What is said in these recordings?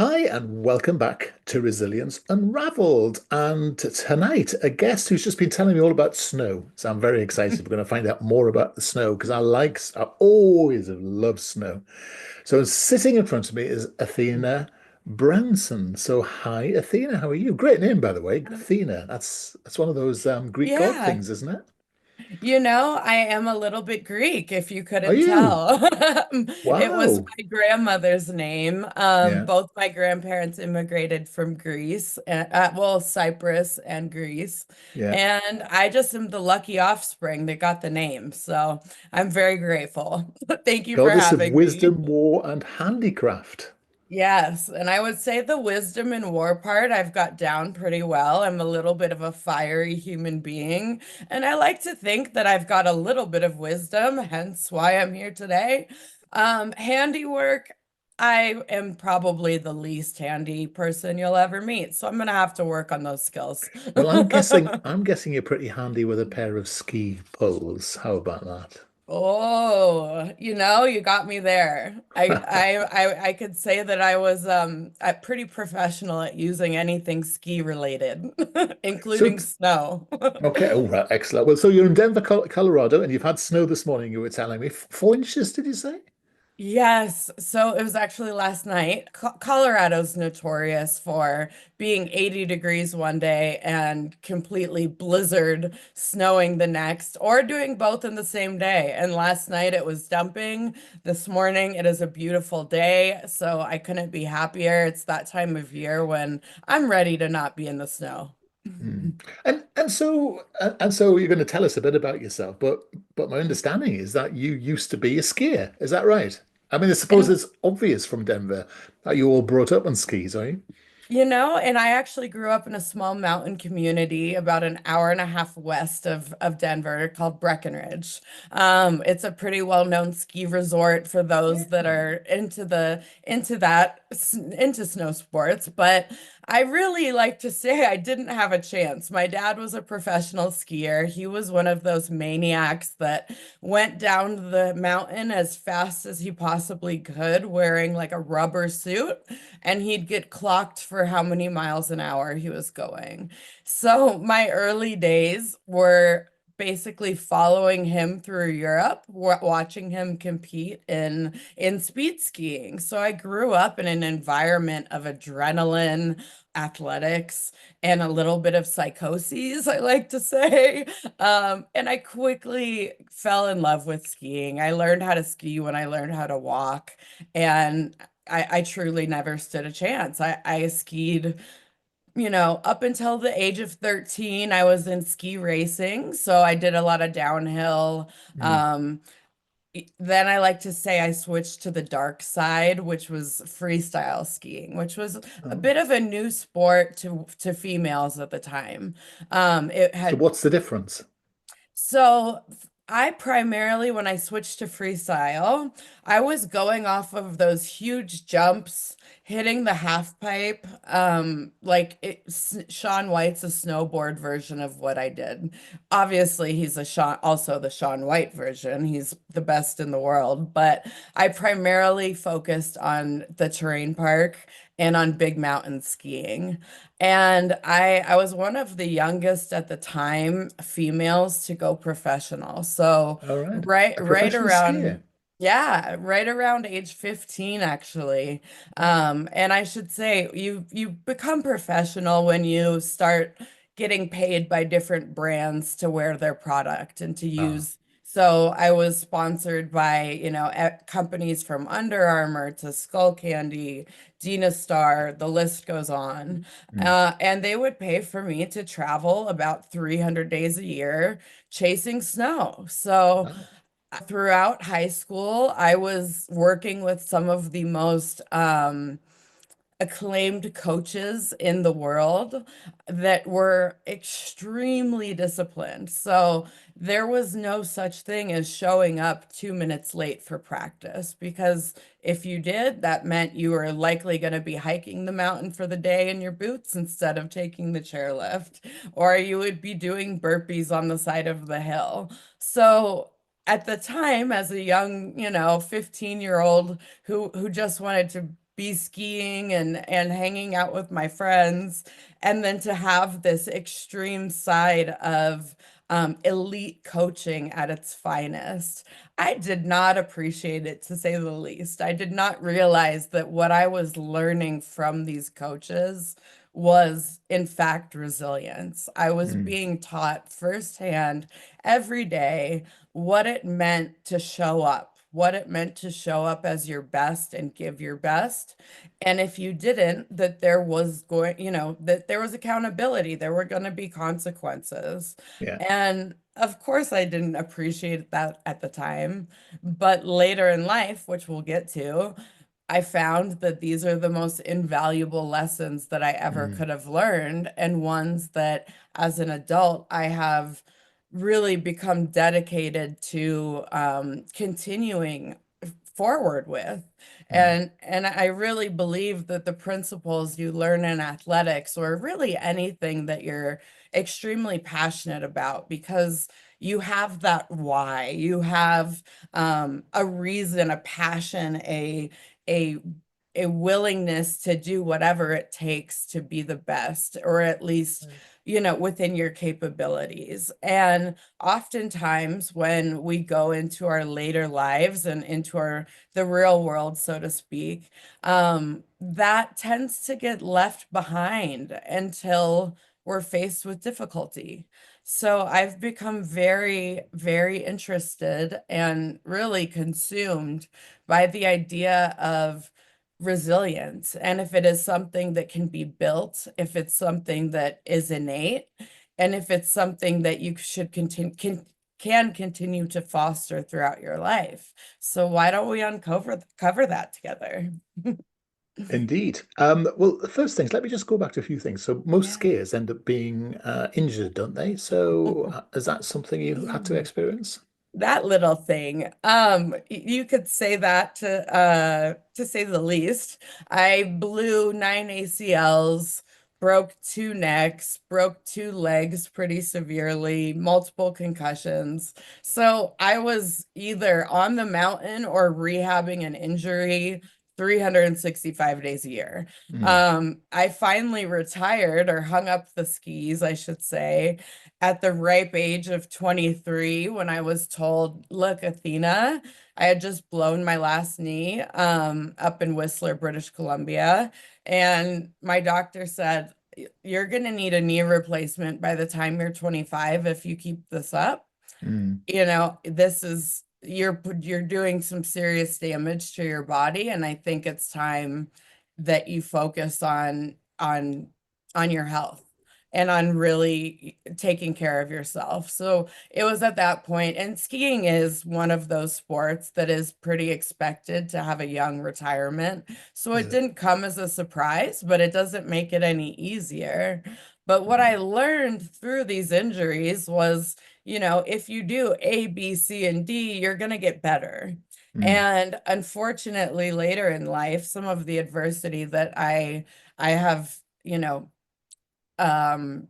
Hi, and welcome back to Resilience Unravelled. And tonight, a guest who's just been telling me all about snow. So I'm very excited. We're going to find out more about the snow because I always have loved snow. So sitting in front of me is Athena Brownson. So hi, Athena. How are you? Great name, by the way, Athena. That's one of those Greek god Yeah, things, isn't it? I am a little bit Greek, if you Are couldn't you? tell. It was Wow. my grandmother's name. Yeah. Both my grandparents immigrated from Greece, well, Cyprus and Greece. Yeah. And I just am the lucky offspring that got the name. So I'm very grateful. Thank you for Goddess of having me. wisdom, war, and handicraft. Yes, and I would say the wisdom and war part I've got down pretty well. I'm a little bit of a fiery human being, and I like to think that I've got a little bit of wisdom, hence why I'm here today. Handiwork, I am probably the least handy person you'll ever meet, so I'm gonna have to work on those skills. Well, I'm guessing you're pretty handy with a pair of ski poles. How about Oh, you got me there. I could say that I was pretty professional at using anything ski related, So, including snow. okay, oh, right, excellent. Well, so you're in Denver, Colorado, and you've had snow this morning, you were telling me. 4 inches, did you say? Yes, so it was actually last night. Colorado's notorious for being 80 degrees one day and completely blizzard snowing the next, or doing both in the same day. And last night it was dumping. This morning it is a beautiful day, so I couldn't be happier. It's that time of year when I'm ready to not be in the snow. Hmm. And so you're going to tell us a bit about yourself, but my understanding is that you used to be a skier. Is that right? I mean, I suppose And it's obvious from Denver that you all brought up on skis, are you? And I actually grew up in a small mountain community about an hour and a half west of Denver called Breckenridge. It's a pretty well-known ski resort for those that Yeah. are into snow sports. But I really like to say I didn't have a chance. My dad was a professional skier. He was one of those maniacs that went down the mountain as fast as he possibly could, wearing like a rubber suit, and he'd get clocked for how many miles an hour he was going. So my early days were basically following him through Europe, watching him compete in speed skiing. So I grew up in an environment of adrenaline, athletics, and a little bit of psychoses, I like to say. And I quickly fell in love with skiing. I learned how to ski when I learned how to walk. And I truly never stood a chance. I skied, up until the age of 13, I was in ski racing. So I did a lot of downhill. Mm. Um, then I like to say I switched to the dark side, which was freestyle skiing, which was a Oh. bit of a new sport to females at the time. It So had what's the difference? So I primarily, when I switched to freestyle, I was going off of those huge jumps, hitting the half pipe. Sean White's a snowboard version of what I did. Obviously, he's also the Sean White version. He's the best in the world, but I primarily focused on the terrain park and on big mountain skiing. And I was one of the youngest at the time females to go professional. So All right. right A right professional skier. around yeah, right around age 15 actually. And I should say you become professional when you start getting paid by different brands to wear their product and to Ah. use. So I was sponsored by, companies from Under Armour to Skull Candy, Dina Star, the list goes on. Mm. And they would pay for me to travel about 300 days a year chasing snow. So Ah. throughout high school, I was working with some of the most acclaimed coaches in the world that were extremely disciplined. So there was no such thing as showing up 2 minutes late for practice, because if you did, that meant you were likely going to be hiking the mountain for the day in your boots instead of taking the chairlift, or you would be doing burpees on the side of the hill. So at the time, as a young, 15-year-old who just wanted to be skiing and hanging out with my friends, and then to have this extreme side of elite coaching at its finest. I did not appreciate it, to say the least. I did not realize that what I was learning from these coaches was, in fact, resilience. I was Mm, being taught firsthand every day what it meant to show up, what it meant to show up as your best and give your best. And if you didn't, that there was going, that there was accountability, there were going to be consequences. yeah. And of course, I didn't appreciate that at the time. But later in life, which we'll get to, I found that these are the most invaluable lessons that I ever Mm, could have learned, and ones that as an adult I have really become dedicated to continuing forward with. mm, And I really believe that the principles you learn in athletics, or really anything that you're extremely passionate about, because you have that why, you have a reason, a passion, a a willingness to do whatever it takes to be the best, or at least, within your capabilities. And oftentimes when we go into our later lives and into the real world, so to speak, that tends to get left behind until we're faced with difficulty. So I've become very, very interested and really consumed by the idea of resilience. And if it is something that can be built, if it's something that is innate, and if it's something that you should can continue to foster throughout your life. So why don't we cover that together? indeed. Well, the first things, let me just go back to a few things. So most Yeah. skiers end up being injured, don't they? So is that something you had to experience? That little thing. You could say that to say the least. I blew 9 ACLs, broke 2 necks, broke 2 legs pretty severely, multiple concussions. So I was either on the mountain or rehabbing an injury 365 days a year. Mm, I finally retired, or hung up the skis, I should say, at the ripe age of 23, when I was told, look, Athena, I had just blown my last knee up in Whistler, British Columbia. And my doctor said, you're going to need a knee replacement by the time you're 25 if you keep this up. mm, This is, you're doing some serious damage to your body, and I think it's time that you focus on your health and on really taking care of yourself. So it was at that point, and skiing is one of those sports that is pretty expected to have a young retirement. So is it it? didn't come as a surprise, but it doesn't make it any easier. But what Mm, I learned through these injuries was, if you do A, B, C, and D, you're going to get better. mm, And unfortunately, later in life, some of the adversity that I have,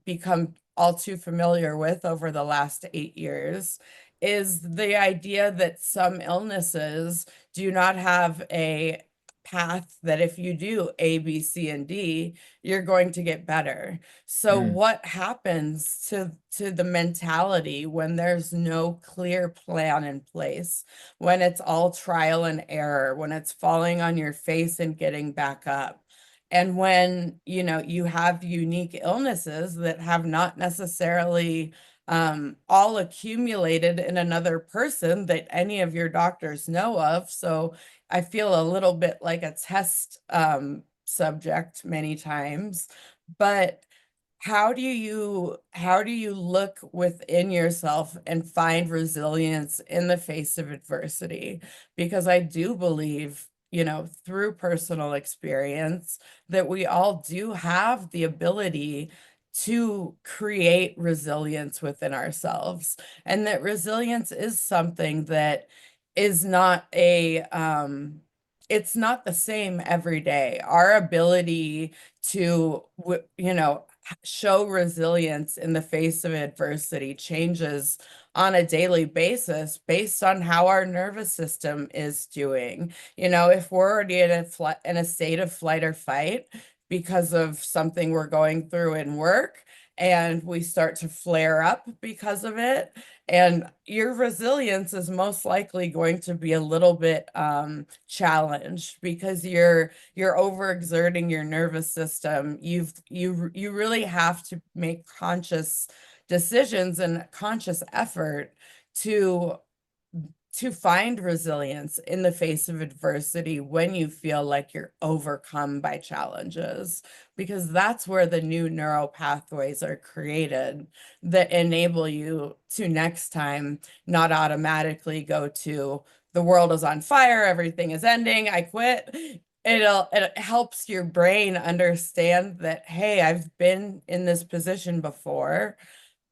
become all too familiar with over the last 8 years is the idea that some illnesses do not have a path that if you do A, B, C, and D, you're going to get better. So mm, what happens to the mentality when there's no clear plan in place, when it's all trial and error, when it's falling on your face and getting back up? And when, you have unique illnesses that have not necessarily all accumulated in another person that any of your doctors know of. So I feel a little bit like a test subject many times. But how do you look within yourself and find resilience in the face of adversity? Because I do believe, through personal experience, that we all do have the ability to create resilience within ourselves, and that resilience is something that is not it's not the same every day. Our ability to, show resilience in the face of adversity changes on a daily basis based on how our nervous system is doing. You know, if we're already in a state of flight or fight because of something we're going through in work, and we start to flare up because of it, and your resilience is most likely going to be a little bit challenged because you're overexerting your nervous system. You really have to make conscious decisions and conscious effort to find resilience in the face of adversity when you feel like you're overcome by challenges, because that's where the new neural pathways are created that enable you to next time not automatically go to the world is on fire, everything is ending, I quit. It helps your brain understand that, hey, I've been in this position before.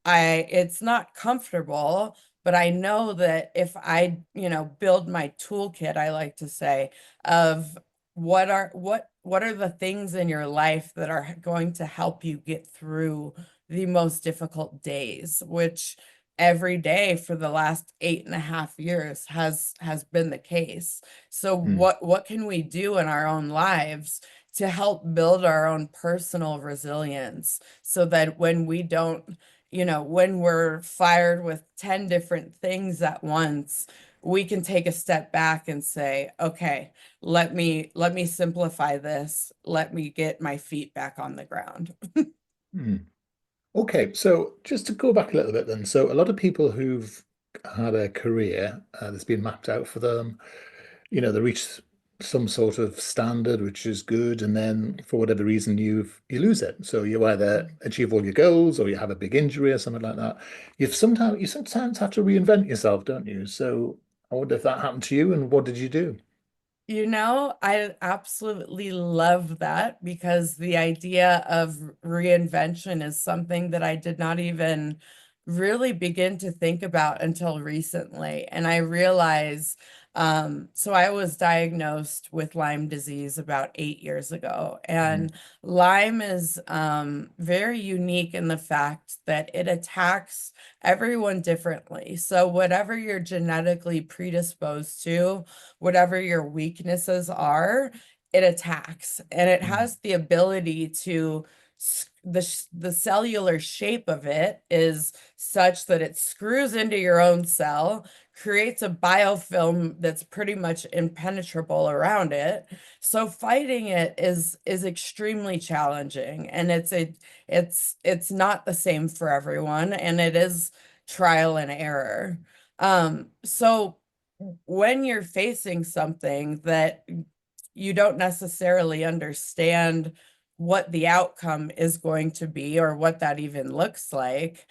It's not comfortable, but I know that if I, build my toolkit, I like to say, of what are the things in your life that are going to help you get through the most difficult days, which every day for the last 8.5 years has been the case. So Mm, what can we do in our own lives to help build our own personal resilience so that when we don't, when we're fired with 10 different things at once, we can take a step back and say, okay, let me simplify this. Let me get my feet back on the ground. mm. Okay, so just to go back a little bit then. So a lot of people who've had a career that's been mapped out for them, they reach some sort of standard which is good, and then for whatever reason you lose it. So you either achieve all your goals or you have a big injury or something like that. You sometimes have to reinvent yourself, don't you? So I wonder if that happened to you, and what did you do? I absolutely love that because the idea of reinvention is something that I did not even really begin to think about until recently. And I realize, so I was diagnosed with Lyme disease about 8 years ago. Mm, And Lyme is very unique in the fact that it attacks everyone differently. So whatever you're genetically predisposed to, whatever your weaknesses are, it attacks, and it mm, has the ability to the cellular shape of it is such that it screws into your own cell, creates a biofilm that's pretty much impenetrable around it. So fighting it is extremely challenging, and it's not the same for everyone, and it is trial and error. So when you're facing something that you don't necessarily understand what the outcome is going to be or what that even looks like,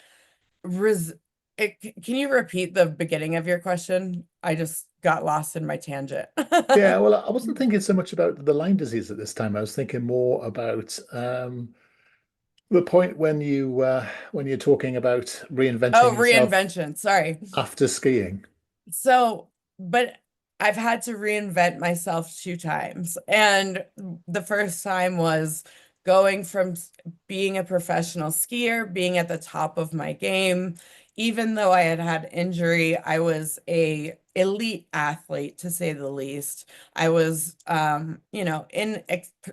res can you repeat the beginning of your question? I just got lost in my tangent. yeah, well, I wasn't thinking so much about the Lyme disease at this time. I was thinking more about the point when you're talking about Oh, reinventing yourself reinvention. Sorry. after skiing. So, but I've had to reinvent myself 2 times. And the first time was going from being a professional skier, being at the top of my game. Even though I had had injury, I was a elite athlete to say the least. I was, in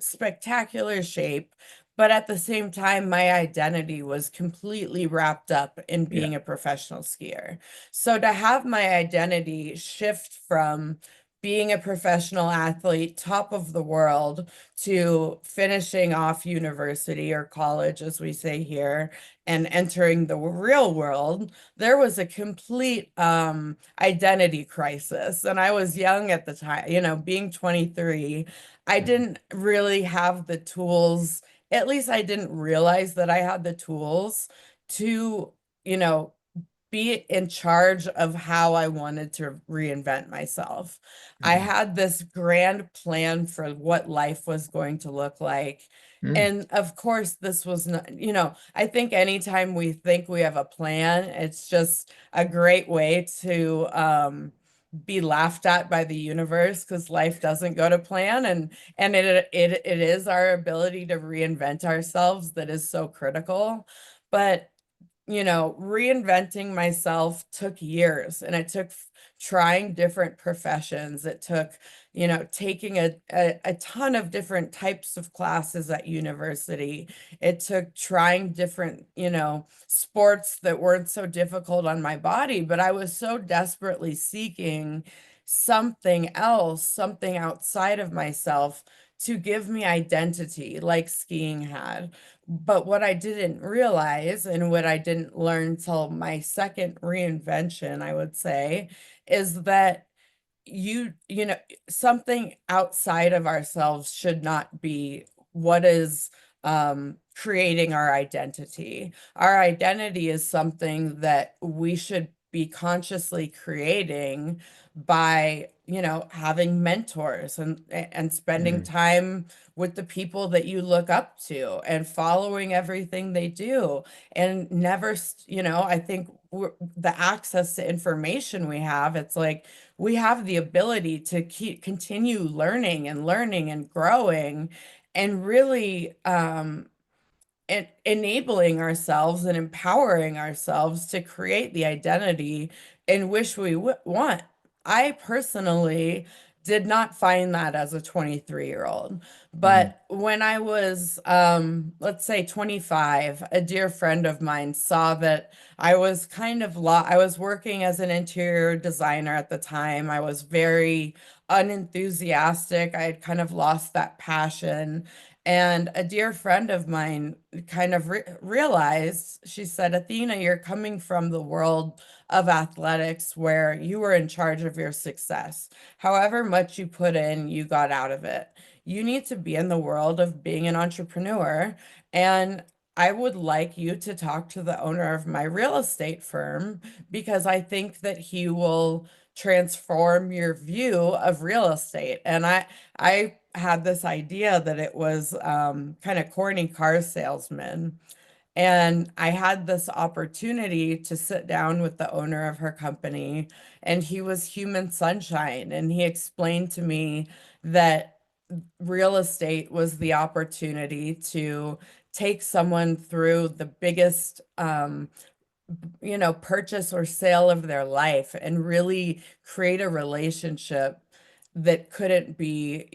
spectacular shape. But at the same time, my identity was completely wrapped up in Yeah. being a professional skier. So to have my identity shift from being a professional athlete, top of the world, to finishing off university or college, as we say here, and entering the real world, there was a complete identity crisis. And I was young at the time, being 23, I Mm, didn't really have the tools. At least I didn't realize that I had the tools to, you know, be in charge of how I wanted to reinvent myself. I mm, had this grand plan for what life was going to look like. mm, And of course, this was not, I think anytime we think we have a plan, it's just a great way to be laughed at by the universe because life doesn't go to plan, and it is our ability to reinvent ourselves that is so critical. But reinventing myself took years, and it took trying different professions. It took, taking a ton of different types of classes at university. It took trying different, sports that weren't so difficult on my body, but I was so desperately seeking something else, something outside of myself to give me identity, like skiing had. But what I didn't realize, and what I didn't learn till my second reinvention, I would say, is that you know something outside of ourselves should not be what is creating our identity. Our identity is something that we should be consciously creating by having mentors and spending Mm, time with the people that you look up to and following everything they do, and never I think the access to information we have, it's like we have the ability to continue learning and growing, and really enabling ourselves and empowering ourselves to create the identity in which we want. I personally did not find that as a 23-year-old. mm, But when I was, let's say 25, a dear friend of mine saw that I was kind of I was working as an interior designer at the time. I was very unenthusiastic. I had kind of lost that passion. And a dear friend of mine kind of realized, she said, Athena, you're coming from the world of athletics where you were in charge of your success. However much you put in, you got out of it. You need to be in the world of being an entrepreneur. And I would like you to talk to the owner of my real estate firm, because I think that he will transform your view of real estate. And I had this idea that it was kind of corny car salesman. And I had this opportunity to sit down with the owner of her company, and he was human sunshine. And he explained to me that real estate was the opportunity to take someone through the biggest purchase or sale of their life, and really create a relationship that couldn't be,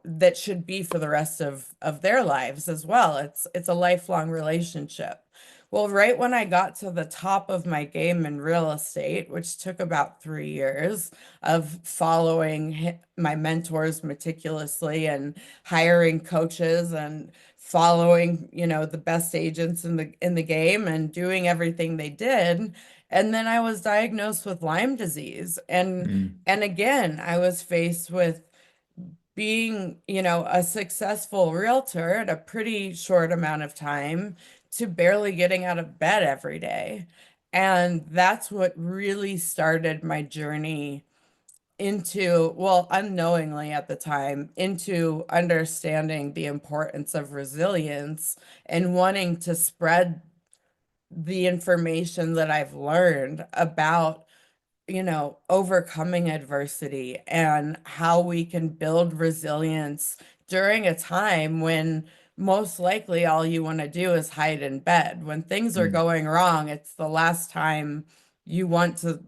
that should be for the rest of their lives as well. It's a lifelong relationship. Well, right when I got to the top of my game in real estate, which took about 3 years of following my mentors meticulously and hiring coaches and following, the best agents in the game and doing everything they did. And then I was diagnosed with Lyme disease. mm, And again, I was faced with being, a successful realtor at a pretty short amount of time to barely getting out of bed every day. And that's what really started my journey into, well, unknowingly at the time, into understanding the importance of resilience and wanting to spread the information that I've learned about, overcoming adversity and how we can build resilience during a time when most likely all you want to do is hide in bed. When things are mm, going wrong, it's the last time you want to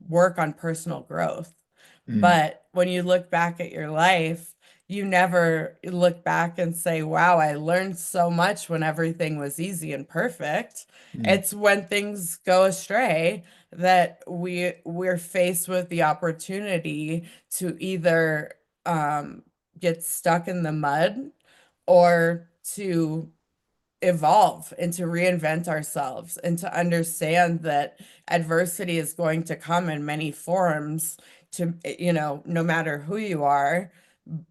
work on personal growth. mm, But when you look back at your life, you never look back and say, wow, I learned so much when everything was easy and perfect. mm, It's when things go astray that we're faced with the opportunity to either get stuck in the mud, or to evolve and to reinvent ourselves, and to understand that adversity is going to come in many forms, to no matter who you are.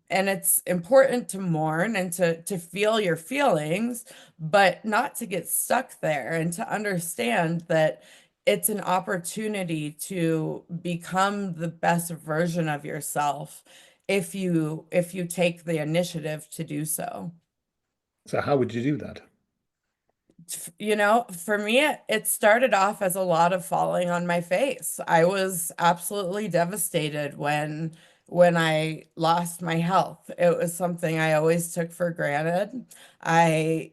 And it's important to mourn and to feel your feelings, but not to get stuck there, and to understand that it's an opportunity to become the best version of yourself if you take the initiative to do so. so how would you do that? For me, it started off as a lot of falling on my face. I was absolutely devastated when I lost my health. It was something I always took for granted. I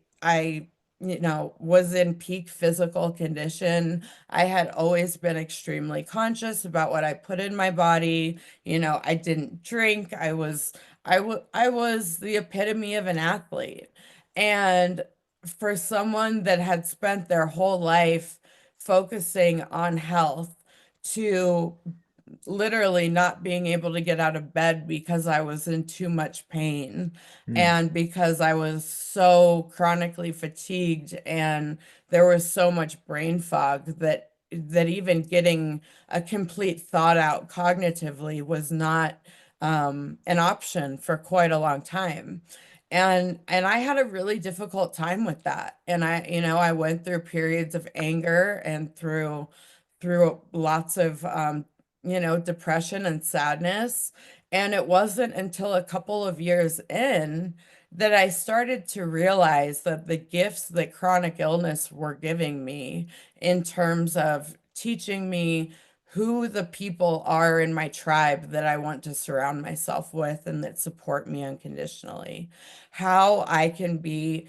was in peak physical condition. I had always been extremely conscious about what I put in my body. I didn't drink. I was the epitome of an athlete. And for someone that had spent their whole life focusing on health to literally not being able to get out of bed because I was in too much pain Mm, and because I was so chronically fatigued and there was so much brain fog that even getting a complete thought out cognitively was not an option for quite a long time. And I had a really difficult time with that. And I went through periods of anger and through lots of depression and sadness. And it wasn't until a couple of years in that I started to realize that the gifts that chronic illness were giving me in terms of teaching me who the people are in my tribe that I want to surround myself with and that support me unconditionally, how I can be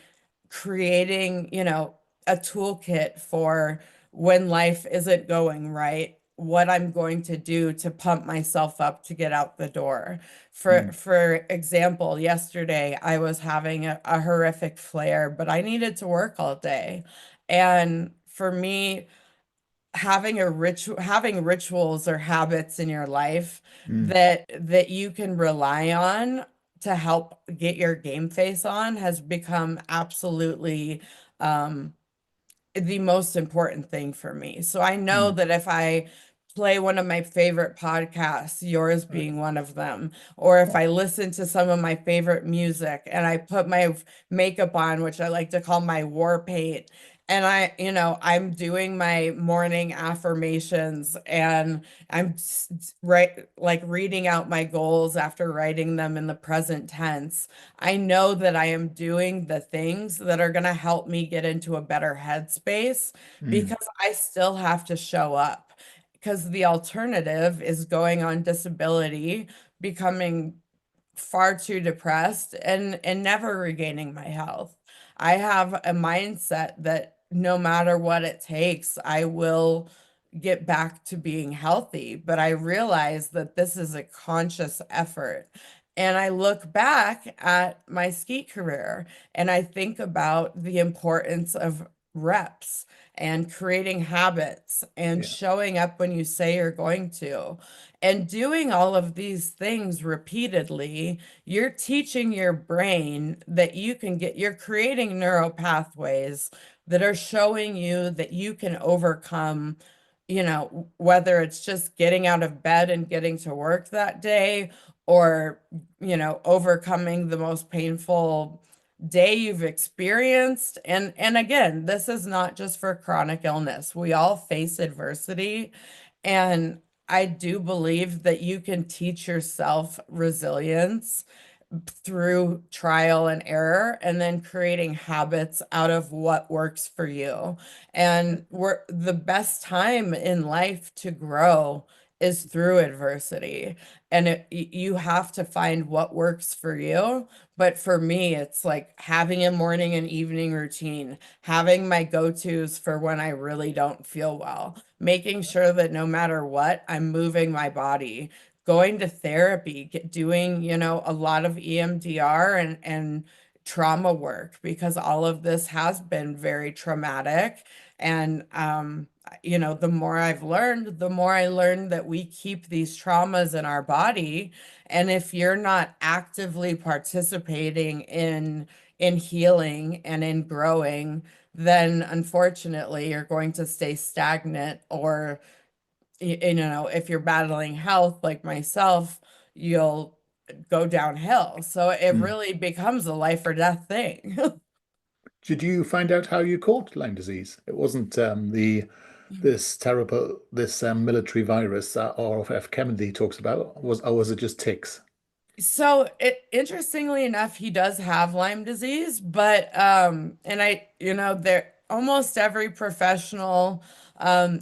creating, a toolkit for when life isn't going right, what I'm going to do to pump myself up to get out the door. For mm, for example, yesterday I was having a horrific flare, but I needed to work all day. And for me, having rituals or habits in your life mm, that you can rely on to help get your game face on has become absolutely um the most important thing for me. So I know mm. that if I play one of my favorite podcasts, yours being one of them, or if Oh, I listen to some of my favorite music and I put my makeup on, which I like to call my war paint, and I'm doing my morning affirmations and right like reading out my goals after writing them in the present tense. I know that I am doing the things that are going to help me get into a better headspace mm, because I still have to show up. Because the alternative is going on disability, becoming far too depressed and never regaining my health. I have a mindset that no matter what it takes, I will get back to being healthy, but I realize that this is a conscious effort. And I look back at my ski career and I think about the importance of reps and creating habits and yeah. showing up when you say you're going to. And doing all of these things repeatedly, you're teaching your brain that you're creating neural pathways that are showing you that you can overcome, whether it's just getting out of bed and getting to work that day or, overcoming the most painful day you've experienced. And again, this is not just for chronic illness. We all face adversity. And I do believe that you can teach yourself resilience through trial and error and then creating habits out of what works for you. And the best time in life to grow is through adversity. And you have to find what works for you. But for me, it's like having a morning and evening routine, having my go-tos for when I really don't feel well, making sure that no matter what, I'm moving my body, going to therapy, doing, a lot of EMDR and trauma work because all of this has been very traumatic. And the more I've learned, the more I learned that we keep these traumas in our body. And if you're not actively participating in healing and in growing, then unfortunately you're going to stay stagnant or if you're battling health like myself, you'll go downhill. So it Mm. really becomes a life or death thing. Did you find out how you caught Lyme disease? It wasn't the this terrible this military virus that RFF Kennedy talks about, was or was it just ticks? So interestingly enough, he does have Lyme disease, but and I, there almost every professional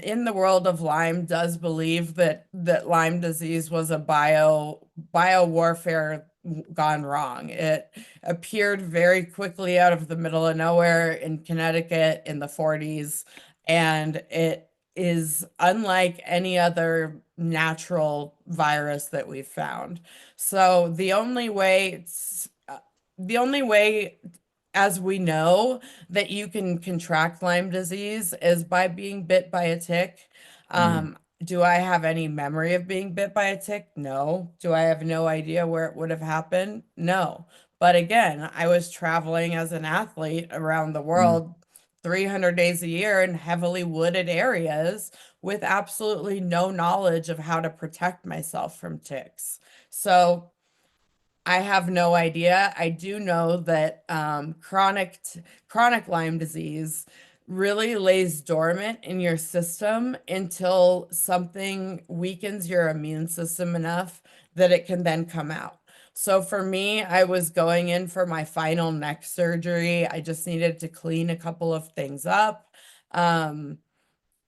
in the world of Lyme does believe that Lyme disease was a bio warfare gone wrong. It appeared very quickly out of the middle of nowhere in Connecticut in the 40s, and it is unlike any other natural virus that we've found. So the only way as we know that you can contract Lyme disease is by being bit by a tick. Mm, Do I have any memory of being bit by a tick? No. Do I have no idea where it would have happened? No. But again, I was traveling as an athlete around the mm, world 300 days a year in heavily wooded areas with absolutely no knowledge of how to protect myself from ticks. So I have no idea. I do know that chronic Lyme disease really lays dormant in your system until something weakens your immune system enough that it can then come out. So for me, I was going in for my final neck surgery. I just needed to clean a couple of things up. Um,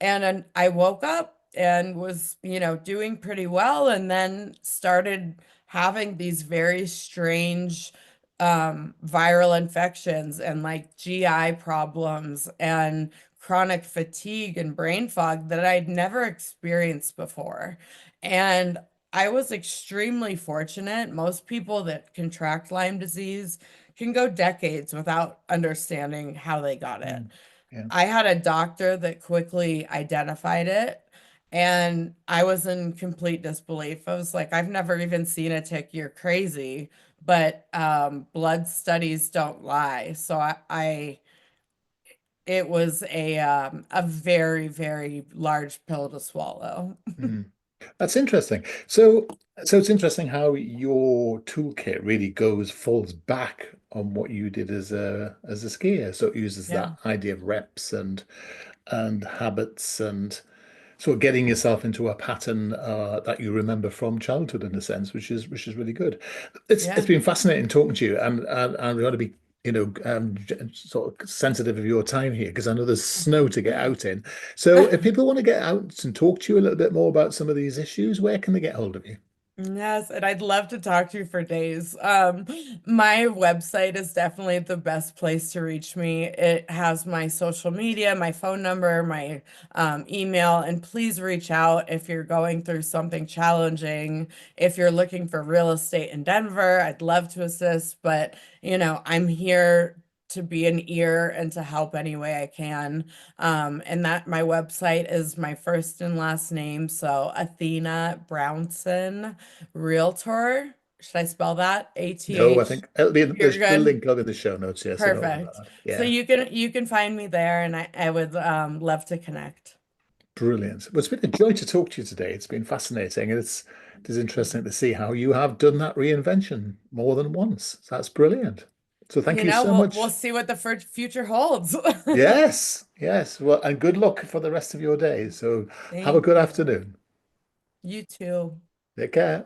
and then I woke up and was, doing pretty well, and then started having these very strange viral infections and like GI problems and chronic fatigue and brain fog that I'd never experienced before. And I was extremely fortunate. Most people that contract Lyme disease can go decades without understanding how they got it. mm. Yeah. I had a doctor that quickly identified it, and I was in complete disbelief. I was like, I've never even seen a tick. You're crazy. But blood studies don't lie. So it was a very, very large pill to swallow. Mm. That's interesting. So it's interesting how your toolkit really falls back on what you did as a skier. So it uses Yeah. that idea of reps and habits and sort of getting yourself into a pattern that you remember from childhood in a sense, which is really good. It's Yeah. been fascinating talking to you, and we ought to be sort of sensitive of your time here because I know there's snow to get out in. So if people want to get out and talk to you a little bit more about some of these issues, where can they get hold of you? Yes, and I'd love to talk to you for days. My website is definitely the best place to reach me. It has my social media, my phone number, my email, and please reach out if you're going through something challenging. If you're looking for real estate in Denver, I'd love to assist, but I'm here to be an ear and to help any way I can. And that my website is my first and last name, so Athena Brownson. Realtor. Should I spell that? No, I ATH. think it'll be You're the good. link will be in the show notes. Yeah, so don't worry about Perfect. that. So Yeah. you can find me there, and I would love to connect. Brilliant. Well, it's been a joy to talk to you today. It's been fascinating, and it is interesting to see how you have done that reinvention more than once. That's brilliant. So thank you so We'll much. see what the future holds. Yes, yes. Well, and good luck for the rest of your day. So have a Thank good you. afternoon. You too. Take care.